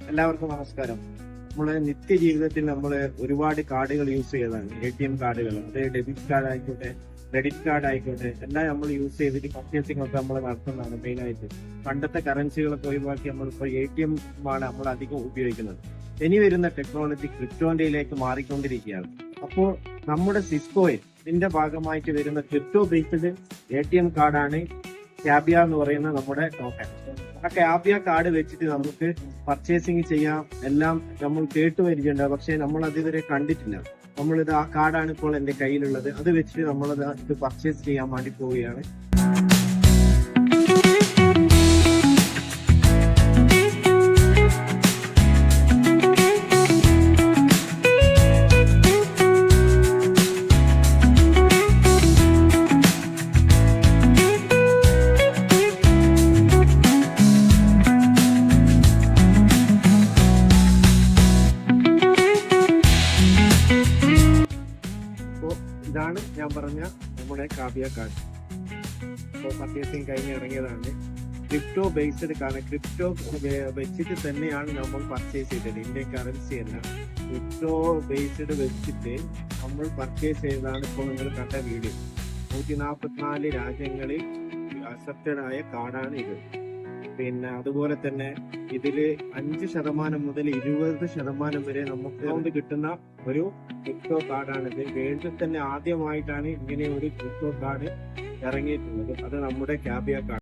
എല്ലാവർക്കും നമസ്കാരം. നമ്മളെ നിത്യജീവിതത്തിൽ നമ്മൾ ഒരുപാട് കാർഡുകൾ യൂസ് ചെയ്തതാണ്. ATM കാർഡുകൾ, അത് ഡെബിറ്റ് കാർഡ് ആയിക്കോട്ടെ, ക്രെഡിറ്റ് കാർഡ് ആയിക്കോട്ടെ, എല്ലാം നമ്മൾ യൂസ് ചെയ്തിട്ട് പർച്ചേസിംഗ് ഒക്കെ നമ്മൾ നടത്തുന്നതാണ് മെയിനായിട്ട്. പണ്ടത്തെ കറൻസികളൊക്കെ ഒഴിവാക്കി നമ്മളിപ്പോൾ ATM ആണ് നമ്മൾ അധികം ഉപയോഗിക്കുന്നത്. ഇനി വരുന്ന ടെക്നോളജി ക്രിപ്റ്റോയിലേക്ക് മാറിക്കൊണ്ടിരിക്കുകയാണ്. അപ്പോൾ നമ്മുടെ സിസ്കോയിൽ ഇതിന്റെ ഭാഗമായിട്ട് വരുന്ന ക്രിപ്റ്റോ ബേസ്ഡ് ATM കാർഡാണ് ക്യാബിയ എന്ന് പറയുന്ന നമ്മുടെ ടോക്കൺ. ആ ക്യാബിയ കാർഡ് വെച്ചിട്ട് നമുക്ക് പർച്ചേസിങ് ചെയ്യാം. എല്ലാം നമ്മൾ കേട്ടു വരികയുണ്ട്, പക്ഷെ നമ്മൾ അതുവരെ കണ്ടിട്ടില്ല. നമ്മളിത് ആ കാർഡാണ് ഇപ്പോൾ എന്റെ കയ്യിലുള്ളത്. അത് വെച്ചിട്ട് നമ്മളത് ഇത് പർച്ചേസ് ചെയ്യാൻ വേണ്ടി പോവുകയാണ്. ഇതാണ് ഞാൻ പറഞ്ഞ നമ്മുടെ കാബിയ കാർഡ്. ഇപ്പോൾ പർച്ചേസിങ് കഴിഞ്ഞ് ഇറങ്ങിയതാണ്. ക്രിപ്റ്റോ ബേസ്ഡ് കാരണം ക്രിപ്റ്റോ വെച്ചിട്ട് തന്നെയാണ് നമ്മൾ പർച്ചേസ് ചെയ്തത്. ഇന്ത്യൻ കറൻസി അല്ല, ക്രിപ്റ്റോ ബേസ്ഡ് വെച്ചിട്ട് നമ്മൾ പർച്ചേസ് ചെയ്തതാണ് ഇപ്പോൾ നിങ്ങൾ കണ്ട വീഡിയോ. 144 രാജ്യങ്ങളിൽ അക്സെപ്റ്റഡ് ആയ കാർഡാണ് ഇത്. പിന്നെ അതുപോലെ തന്നെ ഇതില് 5% മുതൽ 20% വരെ നമുക്ക് കിട്ടുന്ന ഒരു ക്രിപ്റ്റോ കാർഡാണിത്. വേൾഡിൽ തന്നെ ആദ്യമായിട്ടാണ് ഇങ്ങനെ ഒരു ക്രിപ്റ്റോ കാർഡ് ഇറങ്ങിയിട്ടുള്ളത്. അത് നമ്മുടെ ക്യാബിയ കാർഡ്.